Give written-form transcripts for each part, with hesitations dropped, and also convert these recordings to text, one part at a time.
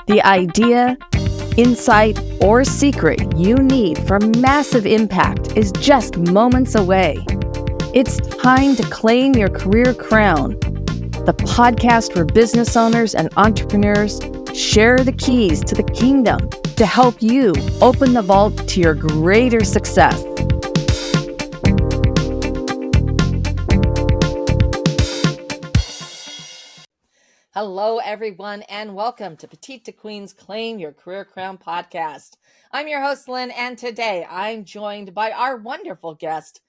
The idea, insight, or secret you need for massive impact is just moments away. It's time to claim your career crown. The podcast where business owners and entrepreneurs share the keys to the kingdom to help you open the vault to your greater success. Hello, everyone, and welcome to Petite to Queen's Claim Your Career Crown podcast. I'm your host, Lynn, and today I'm joined by our wonderful guest,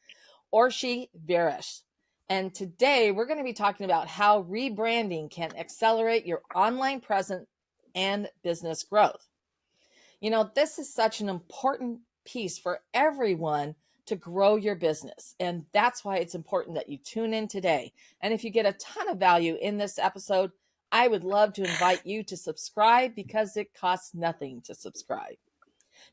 Orsi Veres. And today we're going to be talking about how rebranding can accelerate your online presence and business growth. You know, this is such an important piece for everyone to grow your business. And that's why it's important that you tune in today. And if you get a ton of value in this episode, I would love to invite you to subscribe because it costs nothing to subscribe.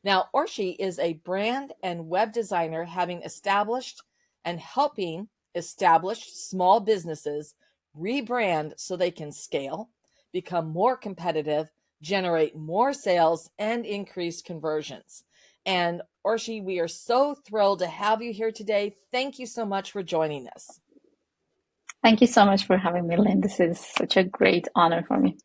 Now, Orsi is a brand and web designer having established and helping established small businesses rebrand so they can scale, become more competitive, generate more sales, and increase conversions. And Orsi, we are so thrilled to have you here today. Thank you so much for joining us. Thank you so much for having me, Lynn. This is such a great honor for me.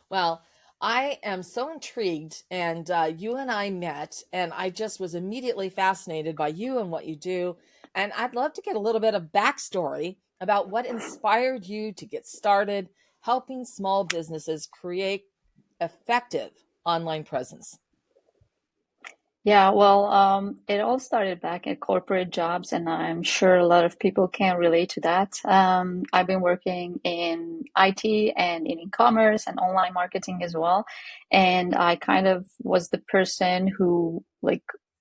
Well, I am so intrigued, and you and I met, and I just was immediately fascinated by you and what you do. And I'd love to get a little bit of backstory about what inspired you to get started helping small businesses create effective online presence. Yeah, well, it all started back at corporate jobs, and I'm sure a lot of people can relate to that. I've been working in IT and in e-commerce and online marketing as well. And I kind of was the person who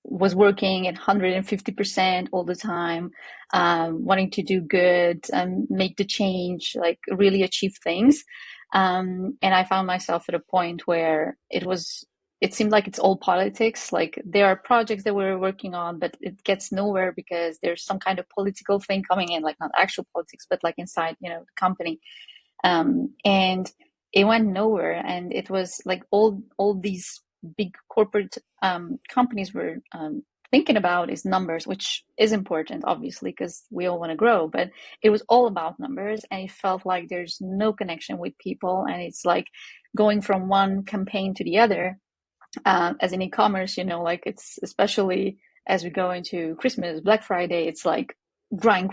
was working at 150% all the time, wanting to do good and make the change, like really achieve things. And I found myself at a point where it seemed like it's all politics. Like there are projects that we're working on, but it gets nowhere because there's some kind of political thing coming in, like not actual politics, but like inside, the company. And it went nowhere. And it was like all these big corporate companies were thinking about is numbers, which is important, obviously, because we all want to grow. But it was all about numbers, and it felt like there's no connection with people. And it's like going from one campaign to the other. As in e-commerce, like it's especially as we go into Christmas, Black Friday, it's like grind,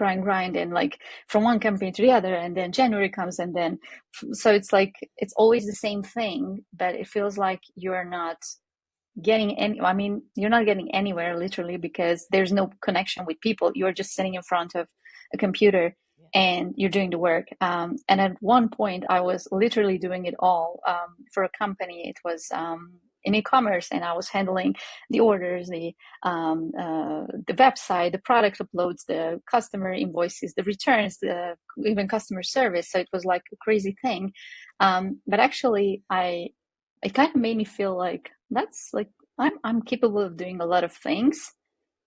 and like from one campaign to the other, and then January comes, and then so it's like it's always the same thing, but it feels like you're not getting you're not getting anywhere literally because there's no connection with people. You're just sitting in front of a computer and you're doing the work. And at one point I was literally doing it all for a company. It was in e-commerce, and I was handling the orders, the website, the product uploads, the customer invoices, the returns, even customer service. So it was like a crazy thing. But actually, it kind of made me feel like that's like I'm capable of doing a lot of things,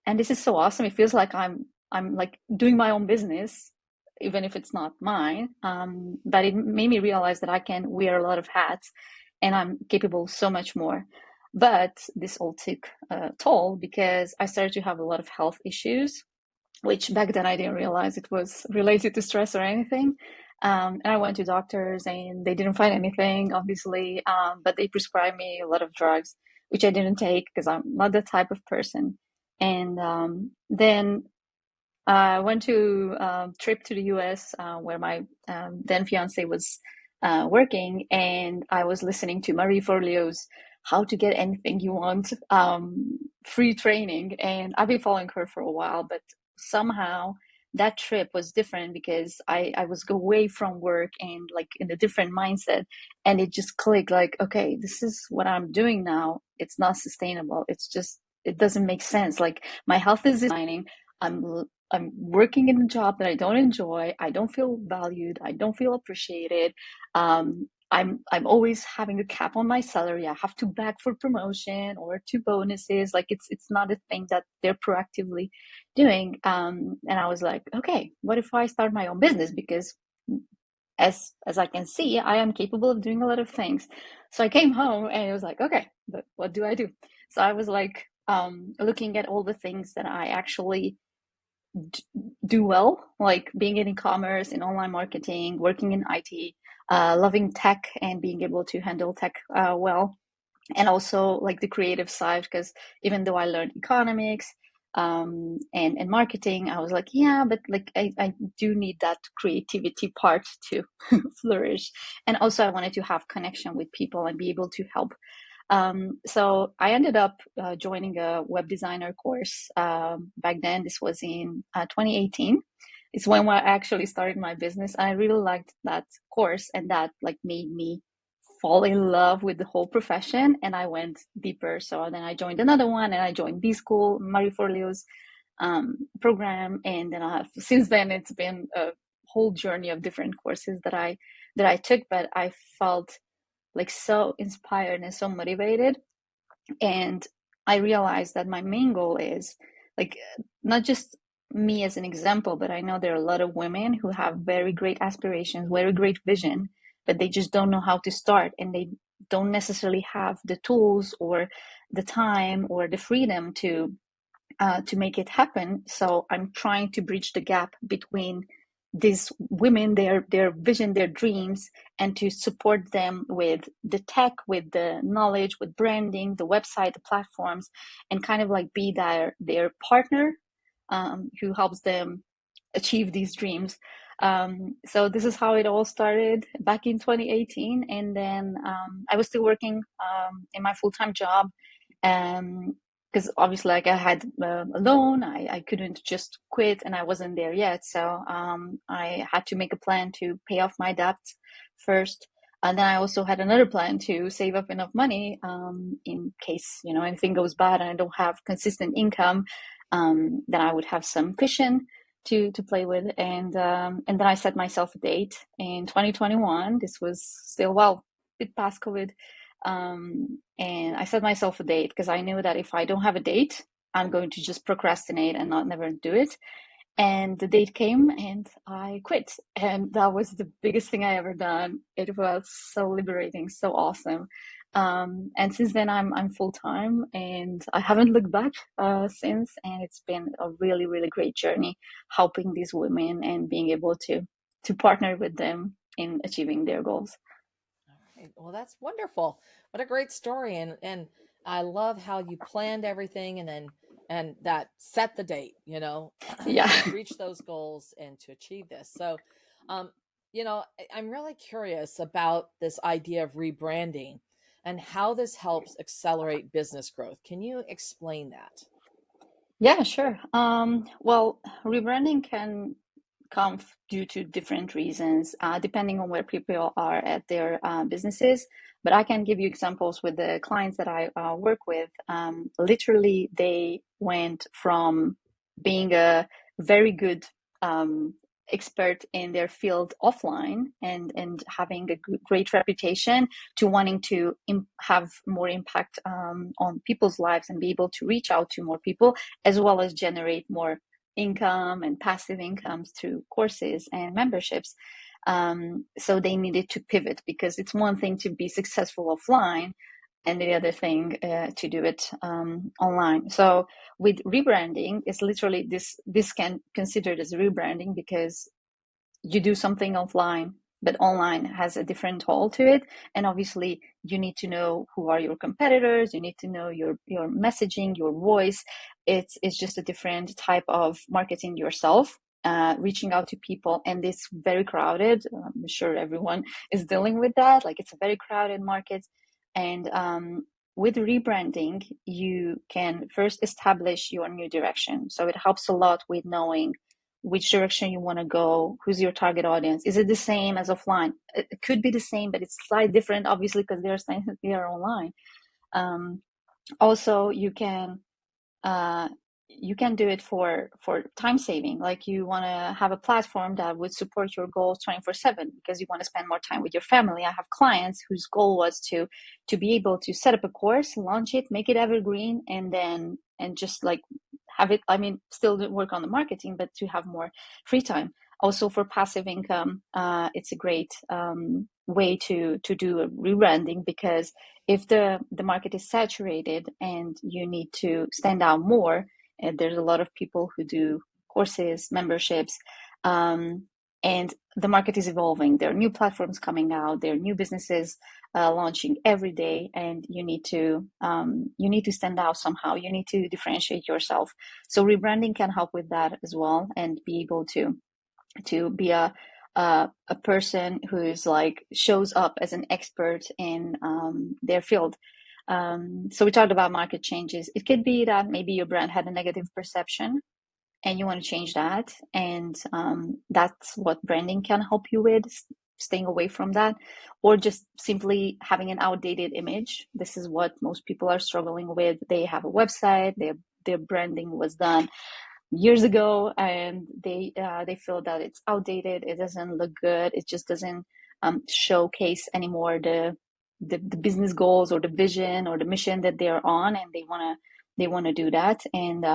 and this is so awesome. It feels like I'm like doing my own business, even if it's not mine. But it made me realize that I can wear a lot of hats, and I'm capable of so much more. But this all took a toll because I started to have a lot of health issues, which back then I didn't realize it was related to stress or anything. And I went to doctors and they didn't find anything, obviously, but they prescribed me a lot of drugs, which I didn't take because I'm not that type of person. And then I went to a trip to the US where my then fiance was working, and I was listening to Marie Forleo's How to Get Anything You Want free training. And I've been following her for a while, but somehow that trip was different because I was away from work and like in a different mindset, and it just clicked like, okay, this is what I'm doing now. It's not sustainable. It doesn't make sense. Like my health is declining. I'm working in a job that I don't enjoy. I don't feel valued. I don't feel appreciated. I'm always having a cap on my salary. I have to beg for promotion or to bonuses. Like it's not a thing that they're proactively doing. And I was like, okay, what if I start my own business? Because as I can see, I am capable of doing a lot of things. So I came home and it was like, okay, but what do I do? So I was like looking at all the things that I actually do well, like being in e-commerce, in online marketing, working in IT, loving tech and being able to handle tech well, and also like the creative side, because even though I learned economics and marketing, I was like, yeah, but like I do need that creativity part to flourish. And also I wanted to have connection with people and be able to help. So I ended up joining a web designer course back then. This was in 2018. It's when I actually started my business. I really liked that course, and that like made me fall in love with the whole profession, and I went deeper. So then I joined another one, and I joined B School, Marie Forleo's program, and then since then it's been a whole journey of different courses that I took. But I felt like so inspired and so motivated, and I realized that my main goal is like not just me as an example, but I know there are a lot of women who have very great aspirations, very great vision, but they just don't know how to start, and they don't necessarily have the tools or the time or the freedom to make it happen. So I'm trying to bridge the gap between these women, their vision, their dreams, and to support them with the tech, with the knowledge, with branding, the website, the platforms, and kind of like be their partner who helps them achieve these dreams. So this is how it all started back in 2018, and then I was still working in my full-time job. Because obviously, like I had a loan, I couldn't just quit, and I wasn't there yet. So I had to make a plan to pay off my debt first, and then I also had another plan to save up enough money in case anything goes bad and I don't have consistent income. Then I would have some cushion to play with, and then I set myself a date in 2021. This was still a bit past COVID. And I set myself a date because I knew that if I don't have a date, I'm going to just procrastinate and not never do it. And the date came and I quit. And that was the biggest thing I ever done. It was so liberating, so awesome. And since then I'm full time, and I haven't looked back since. And it's been a really, really great journey helping these women and being able to partner with them in achieving their goals. Right. Well, that's wonderful. What a great story. And I love how you planned everything and that set the date, Yeah. to reach those goals and to achieve this. So, um, I'm really curious about this idea of rebranding and how this helps accelerate business growth. Can you explain that? Yeah, sure. Well, rebranding can come due to different reasons, depending on where people are at their businesses. But I can give you examples with the clients that I work with. Literally, they went from being a very good expert in their field offline and having a great reputation to wanting to have more impact on people's lives and be able to reach out to more people, as well as generate more income and passive incomes through courses and memberships. So they needed to pivot, because it's one thing to be successful offline and the other thing to do it online. So with rebranding, it's literally this can considered as rebranding, because you do something offline, but online has a different toll to it. And obviously you need to know who are your competitors, you need to know your messaging, your voice. It's just a different type of marketing yourself, reaching out to people, and it's very crowded. I'm sure everyone is dealing with that. Like, it's a very crowded market. And with rebranding, you can first establish your new direction. So it helps a lot with knowing which direction you want to go, who's your target audience. Is it the same as offline? It could be the same, but it's slightly different, obviously, because they are online. Also, you can do it for time saving. Like, you want to have a platform that would support your goals 24/7 because you want to spend more time with your family. I have clients whose goal was to be able to set up a course, launch it, make it evergreen, and just like have it, I mean, still work on the marketing, but to have more free time. Also for passive income, it's a great way to do a rebranding, because if the market is saturated and you need to stand out more, and there's a lot of people who do courses, memberships, and the market is evolving. There are new platforms coming out. There are new businesses launching every day, and you need to stand out somehow. You need to differentiate yourself. So rebranding can help with that as well, and be able to be a person who is like shows up as an expert in their field. So we talked about market changes. It could be that maybe your brand had a negative perception and you want to change that, and that's what branding can help you with, staying away from that, or just simply having an outdated image. This is what most people are struggling with. They have a website, their branding was done years ago, and they feel that it's outdated, it doesn't look good, it just doesn't showcase anymore the business goals or the vision or the mission that they're on, and they want to do that, and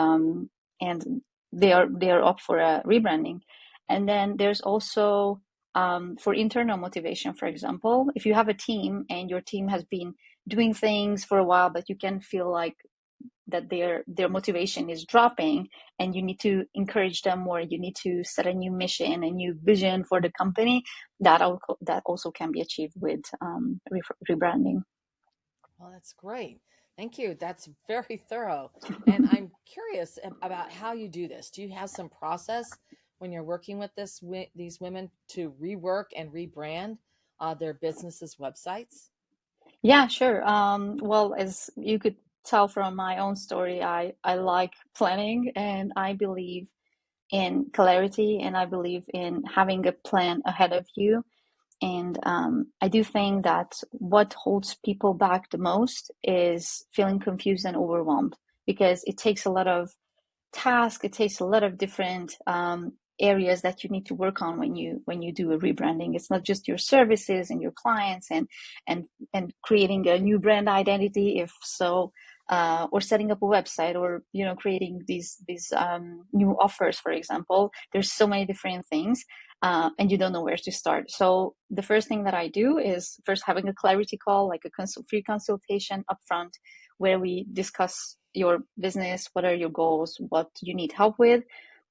they are up for a rebranding. And then there's also for internal motivation. For example, if you have a team and your team has been doing things for a while, but you can feel like that their motivation is dropping, and you need to encourage them more, you need to set a new mission, a new vision for the company, that also can be achieved with rebranding. Well, that's great. Thank you. That's very thorough. And I'm curious about how you do this. Do you have some process when you're working with these women to rework and rebrand their businesses' websites? Yeah, sure. Well, as you could tell from my own story, I like planning, and I believe in clarity, and I believe in having a plan ahead of you. And I do think that what holds people back the most is feeling confused and overwhelmed, because it takes a lot of task. It takes a lot of different areas that you need to work on when you do a rebranding. It's not just your services and your clients and creating a new brand identity, if so, or setting up a website, or creating these new offers, for example. There's so many different things. And you don't know where to start. So the first thing that I do is first having a clarity call, like a free consultation upfront, where we discuss your business, what are your goals, what you need help with.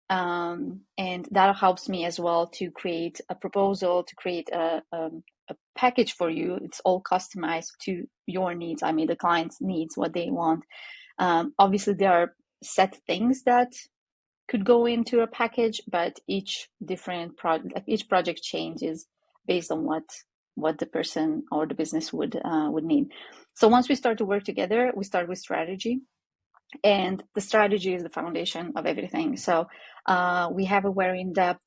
And that helps me as well to create a proposal, to create a package for you. It's all customized to your needs. I mean, the client's needs, what they want. Obviously, there are set things that could go into a package, but each different project, each project changes based on what the person or the business would need. So once we start to work together, we start with strategy, and the strategy is the foundation of everything. So we have a very in-depth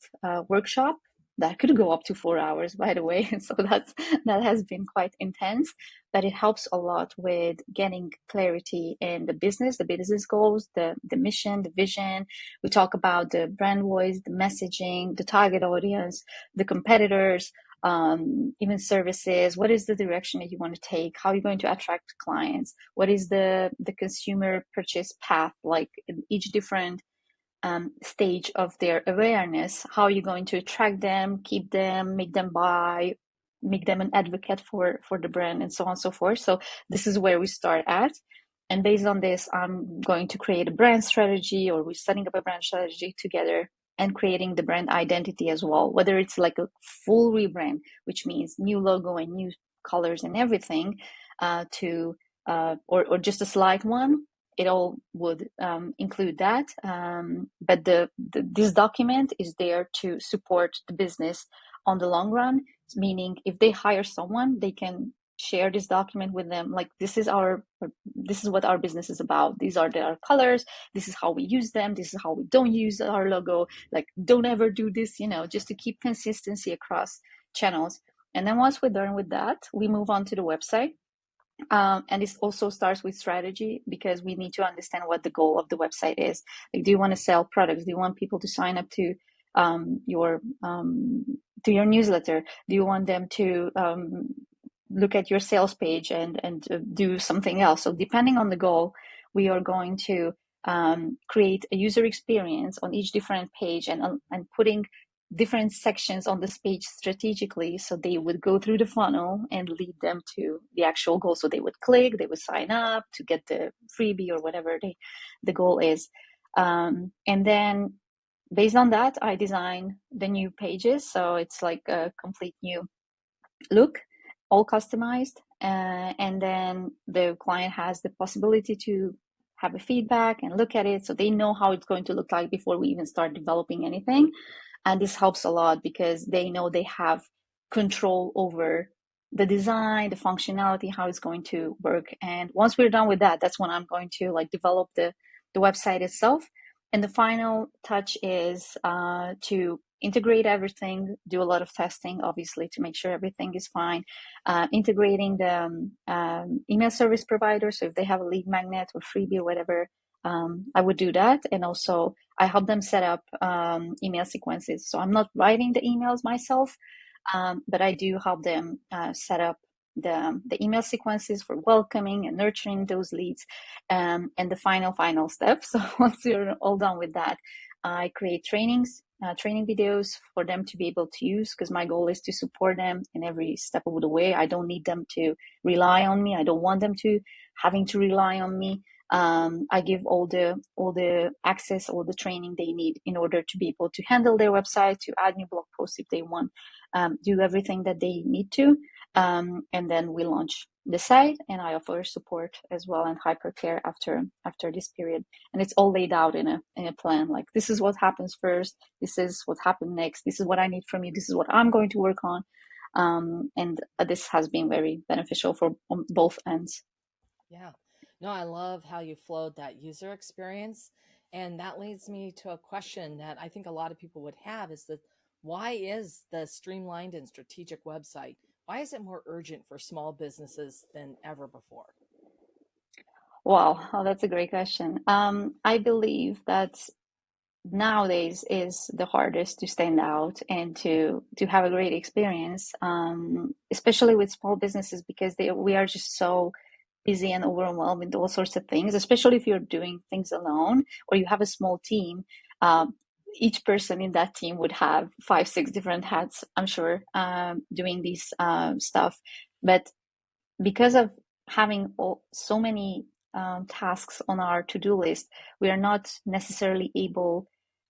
workshop that could go up to 4 hours, by the way. So that has been quite intense, but it helps a lot with getting clarity in the business goals, the mission, the vision. We talk about the brand voice, the messaging, the target audience, the competitors, even services. What is the direction that you want to take? How are you going to attract clients? What is the consumer purchase path like in each different stage of their awareness? How are you going to attract them, keep them, make them buy, make them an advocate for the brand, and so on and so forth. So this is where we start at. And based on this, I'm going to create a brand strategy, or we're setting up a brand strategy together, and creating the brand identity as well, whether it's like a full rebrand, which means new logo and new colors and everything, or just a slight one. It all would include that. But this document is there to support the business on the long run, meaning if they hire someone, they can share this document with them, like this is what our business is about, these are our colors, this is how we use them, this is how we don't use our logo, like don't ever do this, just to keep consistency across channels. And then once we're done with that, we move on to the website. And this also starts with strategy, because we need to understand what the goal of the website is. Like, do you want to sell products? Do you want people to sign up to your newsletter? Do you want them to look at your sales page and do something else? So depending on the goal, we are going to create a user experience on each different page, and putting different sections on this page strategically, so they would go through the funnel and lead them to the actual goal. So they would click, they would sign up to get the freebie or whatever the goal is. And then based on that, I design the new pages. So it's like a complete new look, all customized. And then the client has the possibility to have a feedback and look at it, so they know how it's going to look like before we even start developing anything. And this helps a lot because they know they have control over the design, the functionality, how it's going to work. And once we're done with that, that's when I'm going to like develop the website itself. And the final touch is to integrate everything, do a lot of testing, obviously, to make sure everything is fine. Integrating the email service provider. So if they have a lead magnet or freebie or whatever, I would do that. And also I help them set up email sequences. So I'm not writing the emails myself, but I do help them set up the email sequences for welcoming and nurturing those leads. And the final step. So once you're all done with that, I create training videos for them to be able to use, because my goal is to support them in every step of the way. I don't need them to rely on me. I don't want them to having to rely on me. I give all the access, all the training they need in order to be able to handle their website, to add new blog posts if they want, do everything that they need to. And then we launch the site, and I offer support as well and hypercare after this period. And it's all laid out in a plan. Like, this is what happens first. This is what happened next. This is what I need from you. This is what I'm going to work on. And this has been very beneficial for on both ends. Yeah. No, I love how you flowed that user experience. And that leads me to a question that I think a lot of people would have is that why is the streamlined and strategic website, why is it more urgent for small businesses than ever before? Wow, oh, that's a great question. I believe that nowadays is the hardest to stand out and to have a great experience, especially with small businesses, because we are just so busy and overwhelmed with all sorts of things, especially if you're doing things alone or you have a small team. Each person in that team would have 5, 6 different hats, I'm sure, doing these stuff. But because of having so many tasks on our to-do list, we are not necessarily able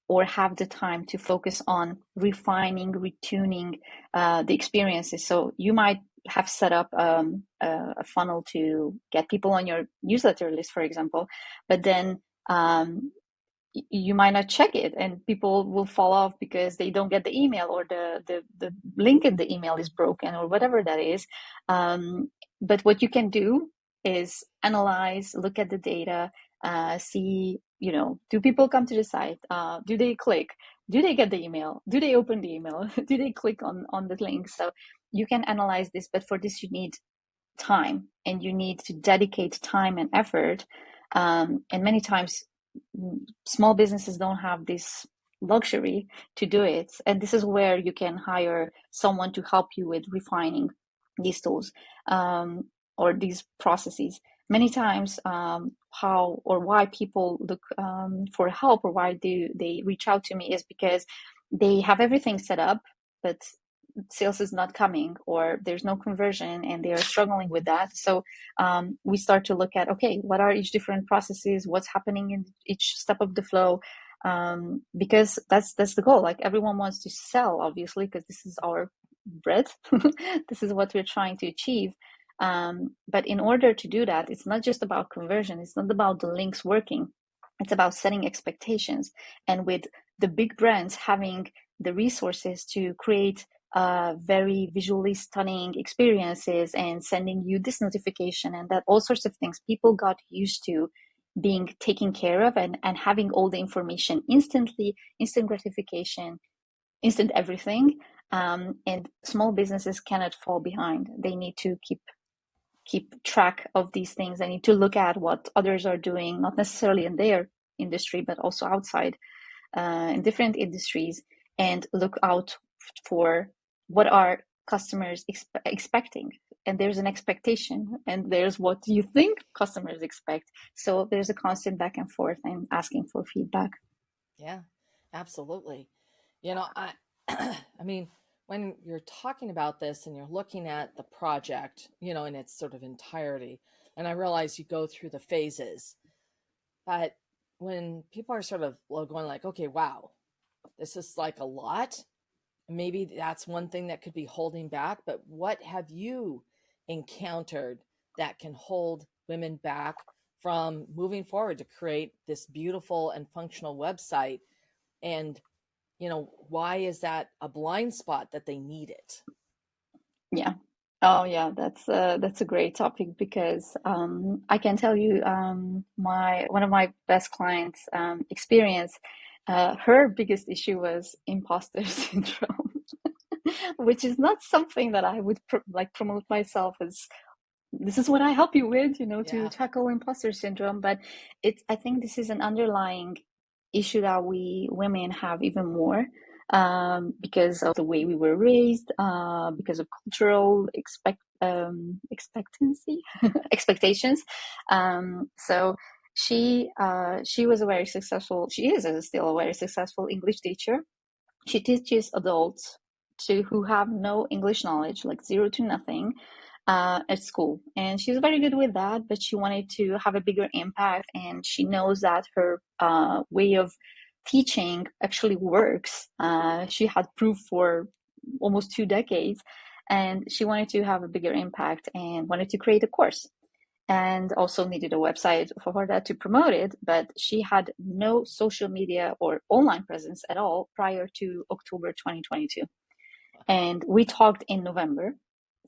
or have the time to focus on refining, retuning the experiences. So you might have set up a funnel to get people on your newsletter list, for example, but then you might not check it, and people will fall off because they don't get the email, or the link in the email is broken, or whatever that is. But what you can do is analyze, look at the data, see, do people come to the site? Do they click? Do they get the email? Do they open the email? Do they click on the link? So you can analyze this, but for this you need time, and you need to dedicate time and effort. And many times small businesses don't have this luxury to do it. And this is where you can hire someone to help you with refining these tools, or these processes. Many times, how or why people look for help, or why do they reach out to me, is because they have everything set up, but sales is not coming, or there's no conversion, and they are struggling with that. So we start to look at, okay, what are each different processes, what's happening in each step of the flow, because that's the goal. Like, everyone wants to sell, obviously, because this is our bread. This is what we're trying to achieve. But in order to do that, it's not just about conversion, it's not about the links working, it's about setting expectations. And with the big brands having the resources to create very visually stunning experiences and sending you this notification and that, all sorts of things, people got used to being taken care of, and having all the information instantly, instant gratification, instant everything. And small businesses cannot fall behind. They need to keep track of these things. They need to look at what others are doing, not necessarily in their industry, but also outside, in different industries, and look out for what are customers expecting. And there's an expectation, and there's what you think customers expect. So there's a constant back and forth and asking for feedback. Yeah, absolutely. You know, I mean, when you're talking about this and you're looking at the project, in its sort of entirety, and I realize you go through the phases, but when people are sort of going like, okay, wow, this is like a lot, maybe that's one thing that could be holding back. But what have you encountered that can hold women back from moving forward to create this beautiful and functional website? And why is that a blind spot that they need it? Yeah. Oh, yeah. That's a great topic because I can tell you my one of my best clients experience her biggest issue was imposter syndrome, which is not something that I would promote myself as this is what I help you with, to Yeah. tackle imposter syndrome. But I think this is an underlying issue that we women have even more because of the way we were raised, because of cultural expectancy, expectations. So she was a very successful, she is still a very successful English teacher. She teaches adults who have no English knowledge, like zero to nothing, at school. And she's very good with that, but she wanted to have a bigger impact. And she knows that her way of teaching actually works. She had proof for almost 2 decades. And she wanted to have a bigger impact and wanted to create a course and also needed a website for that to promote it. But she had no social media or online presence at all prior to October 2022. And we talked in November.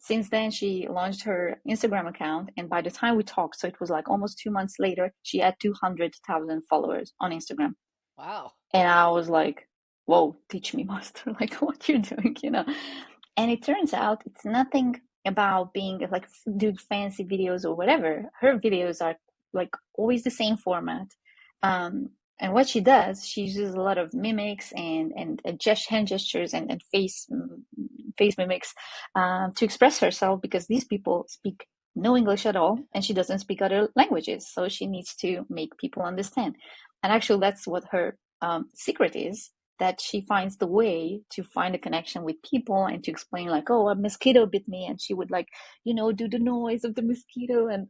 Since then, she launched her Instagram account. And by the time we talked, so it was like almost 2 months later, she had 200,000 followers on Instagram. Wow. And I was like, whoa, teach me, master, like what you're doing. And it turns out it's nothing about being like doing fancy videos or whatever. Her videos are like always the same format. And what she does, she uses a lot of mimics and hand gestures and face mimics to express herself, because these people speak no English at all, and she doesn't speak other languages, so she needs to make people understand. And actually, that's what her secret is, that she finds the way to find a connection with people and to explain like, oh, a mosquito bit me, and she would like, do the noise of the mosquito, and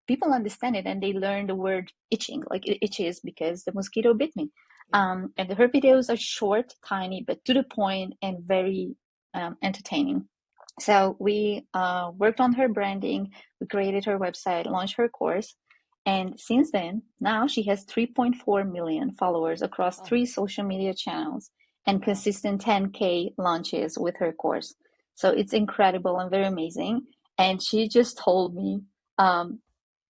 people understand it, and they learn the word itching, like it itches because the mosquito bit me. Yeah. And her videos are short, tiny, but to the point and very entertaining. So we worked on her branding, we created her website, launched her course. And since then, now she has 3.4 million followers across Oh, 3 social media channels and wow. consistent 10K launches with her course. So it's incredible and very amazing. And she just told me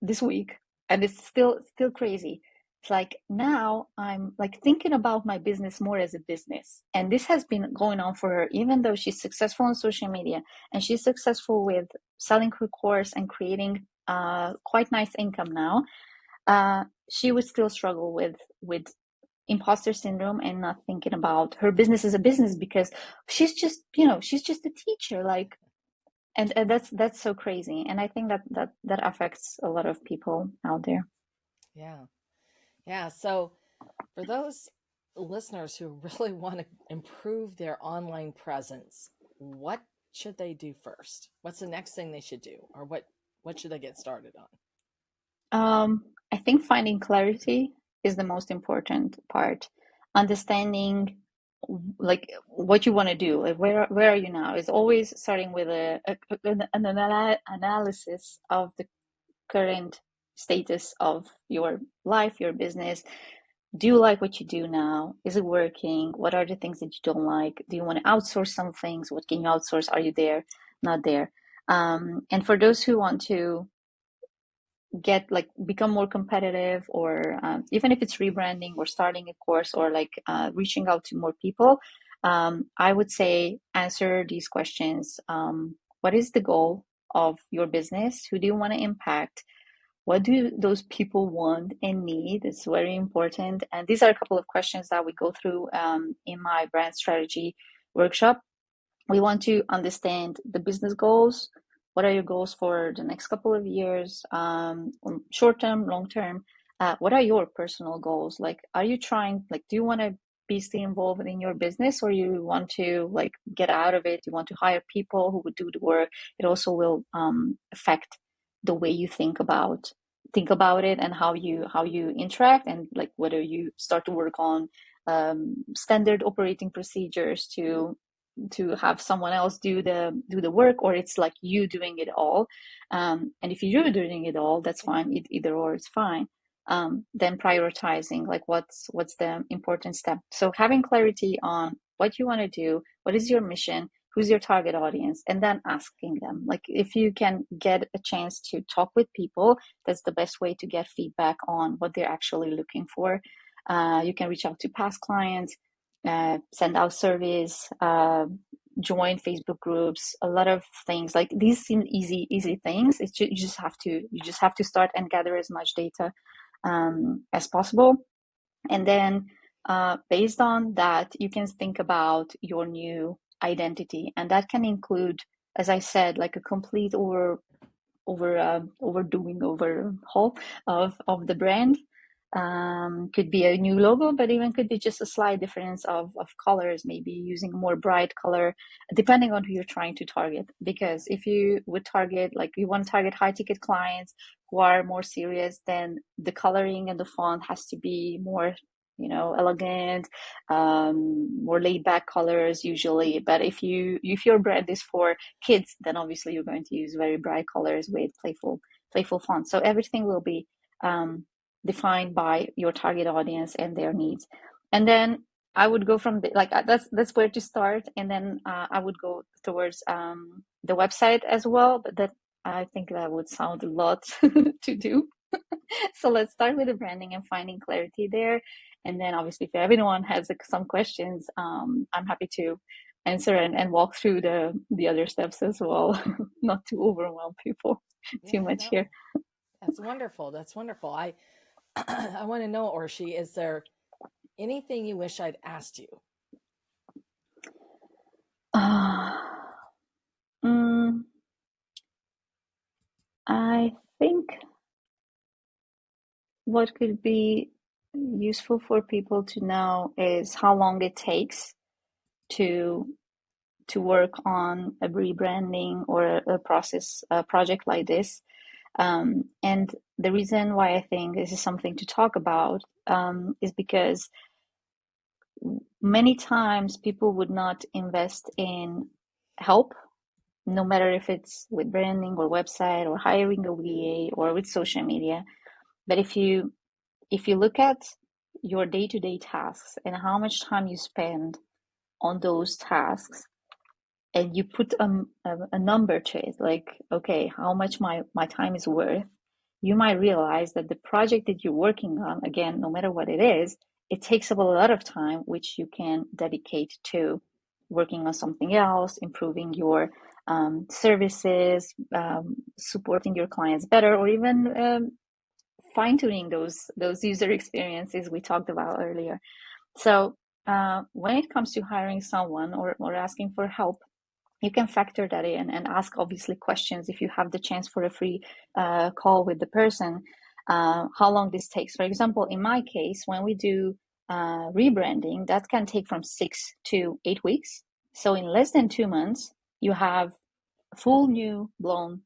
this week, and it's still crazy. It's like now I'm like thinking about my business more as a business. And this has been going on for her, even though she's successful on social media and she's successful with selling her course and creating quite nice income now. She would still struggle with imposter syndrome and not thinking about her business as a business, because she's just a teacher, like, and that's so crazy. And I think that affects a lot of people out there. Yeah. Yeah. So for those listeners who really want to improve their online presence, what should they do first? What's the next thing they should do? Or what should they get started on? I think finding clarity is the most important part. Understanding like what you want to do, like where are you now, is always starting with an analysis of the current status of your life, your business. Do you like what you do now? Is it working? What are the things that you don't like? Do you want to outsource some things? What can you outsource? Are you there? Not there? And for those who want to become more competitive, or even if it's rebranding or starting a course or like reaching out to more people, I would say answer these questions. What is the goal of your business? Who do you want to impact? What do those people want and need? It's very important. And these are a couple of questions that we go through in my brand strategy workshop. We want to understand the business goals. What are your goals for the next couple of years, short term, long term? What are your personal goals? Like, are you trying, like, do you want to be still involved in your business, or you want to like get out of it, you want to hire people who would do the work, it also will affect the way you think about it and how you interact, and like whether you start to work on standard operating procedures to have someone else do the work, or it's like you doing it all. And if you're doing it all, that's fine. Either or, it's fine. Then prioritizing like what's the important step. So having clarity on what you want to do, what is your mission, who's your target audience, and then asking them. Like if you can get a chance to talk with people, that's the best way to get feedback on what they're actually looking for. You can reach out to past clients, send out surveys, join Facebook groups, a lot of things. Like these seem easy things. You just have to start and gather as much data as possible, and then based on that, you can think about your new identity, and that can include, as I said, like a complete overhaul of the brand. Could be a new logo, but even could be just a slight difference of colors, maybe using a more bright color, depending on who you're trying to target. Because if you would target, like you want to target high ticket clients who are more serious, then the coloring and the font has to be more, elegant, more laid back colors usually. But if your brand is for kids, then obviously you're going to use very bright colors with playful fonts. So everything will be defined by your target audience and their needs. And then I would go from that's where to start, and then I would go towards the website as well. But that, I think that would sound a lot to do. So let's start with the branding and finding clarity there. And then obviously, if everyone has some questions, I'm happy to answer and walk through the other steps as well, not to overwhelm people too much here. That's wonderful. That's wonderful. I I want to know, Orsi, is there anything you wish I'd asked you? I think what could be useful for people to know is how long it takes to work on a rebranding or a project like this. And the reason why I think this is something to talk about is because many times people would not invest in help, no matter if it's with branding or website or hiring a VA or with social media. But if you look at your day-to-day tasks and how much time you spend on those tasks, and you put a number to it, like, okay, how much my time is worth, you might realize that the project that you're working on, again, no matter what it is, it takes up a lot of time, which you can dedicate to working on something else, improving your services, supporting your clients better, or even fine-tuning those user experiences we talked about earlier. So when it comes to hiring someone or asking for help, you can factor that in and ask obviously questions if you have the chance for a free call with the person. How long this takes. For example, in my case, when we do rebranding, that can take from 6 to 8 weeks. So in less than 2 months, you have a full new blown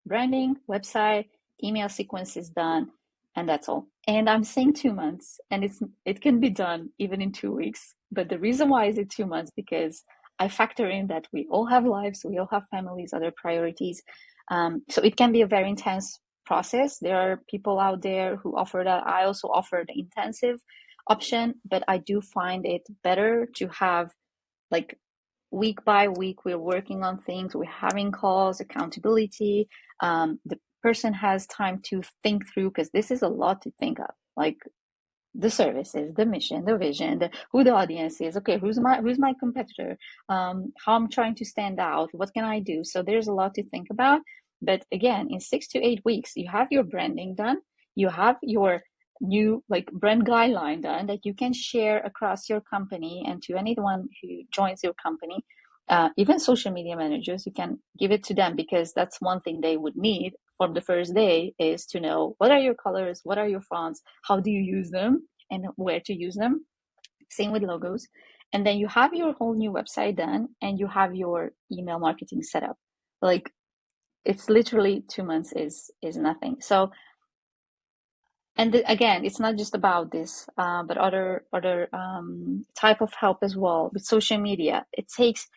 branding, website, email sequences done, and that's all. And I'm saying 2 months, and it can be done even in 2 weeks. But the reason why is it 2 months? Because I factor in that we all have lives, we all have families, other priorities. So it can be a very intense process. There are people out there who offer that. I also offer the intensive option, but I do find it better to have, like, week by week, we're working on things, we're having calls, accountability. The person has time to think through, because this is a lot to think of, like the services, the mission, the vision, who the audience is. Okay, who's my competitor? How I'm trying to stand out. What can I do? So there's a lot to think about. But again, in 6 to 8 weeks, you have your branding done. You have your new brand guideline done that you can share across your company and to anyone who joins your company. Even social media managers, you can give it to them, because that's one thing they would need from the first day, is to know what are your colors, what are your fonts, how do you use them, and where to use them. Same with logos. And then you have your whole new website done and you have your email marketing set up. Like it's literally 2 months is nothing. So, and again, it's not just about this, but other type of help as well with social media. It takes,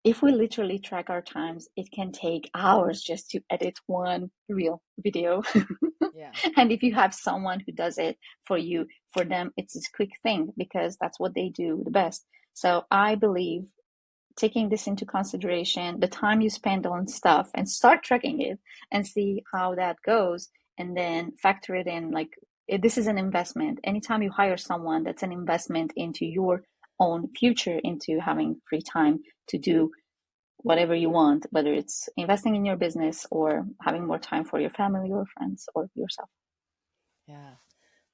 if we literally track our times, it can take hours just to edit one real video. Yeah. And if you have someone who does it for you, for them, it's this quick thing because that's what they do the best. So I believe taking this into consideration, the time you spend on stuff, and start tracking it and see how that goes, and then factor it in. Like, this is an investment. Anytime you hire someone, that's an investment into your own future, into having free time to do whatever you want, whether it's investing in your business or having more time for your family or friends or yourself. Yeah.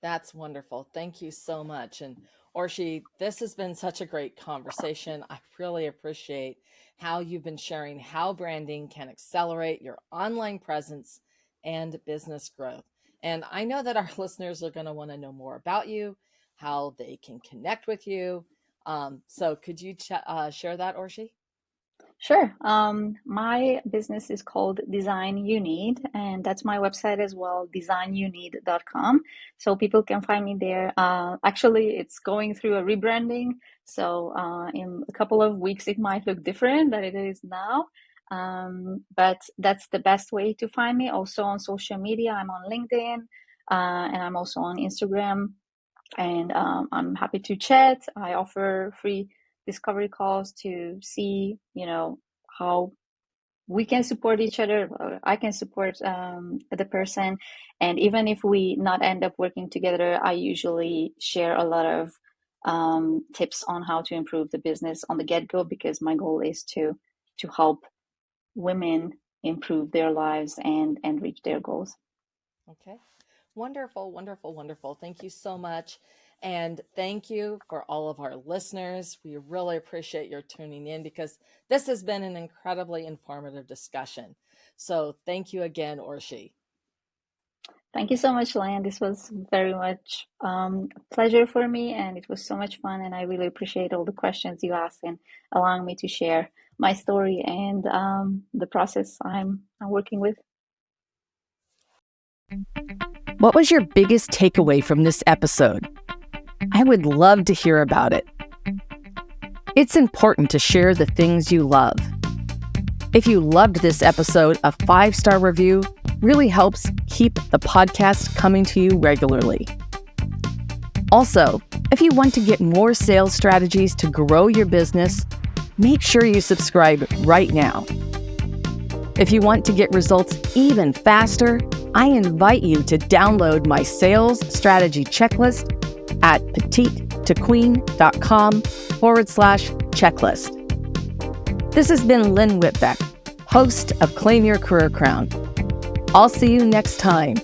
That's wonderful. Thank you so much. And Orsi, this has been such a great conversation. I really appreciate how you've been sharing how branding can accelerate your online presence and business growth. And I know that our listeners are going to want to know more about you, how they can connect with you. So could you share that, Orsi? Sure. My business is called Design You Need, and that's my website as well, designyouneed.com. So people can find me there. Actually, it's going through a rebranding. So in a couple of weeks, it might look different than it is now. But that's the best way to find me. Also on social media, I'm on LinkedIn, and I'm also on Instagram. And I'm happy to chat. I offer free discovery calls to see, how we can support each other. I can support the person. And even if we not end up working together, I usually share a lot of tips on how to improve the business on the get-go, because my goal is to help women improve their lives and reach their goals. Okay. Wonderful, wonderful, wonderful. Thank you so much. And thank you for all of our listeners. We really appreciate your tuning in because this has been an incredibly informative discussion. So thank you again, Orsi. Thank you so much, Lan. This was very much a pleasure for me, and it was so much fun. And I really appreciate all the questions you asked and allowing me to share my story and the process I'm working with. What was your biggest takeaway from this episode? I would love to hear about it. It's important to share the things you love. If you loved this episode, a 5-star review really helps keep the podcast coming to you regularly. Also, if you want to get more sales strategies to grow your business, make sure you subscribe right now. If you want to get results even faster, I invite you to download my sales strategy checklist at petitetoqueen.com/checklist. This has been Lynn Whitbeck, host of Claim Your Career Crown. I'll see you next time.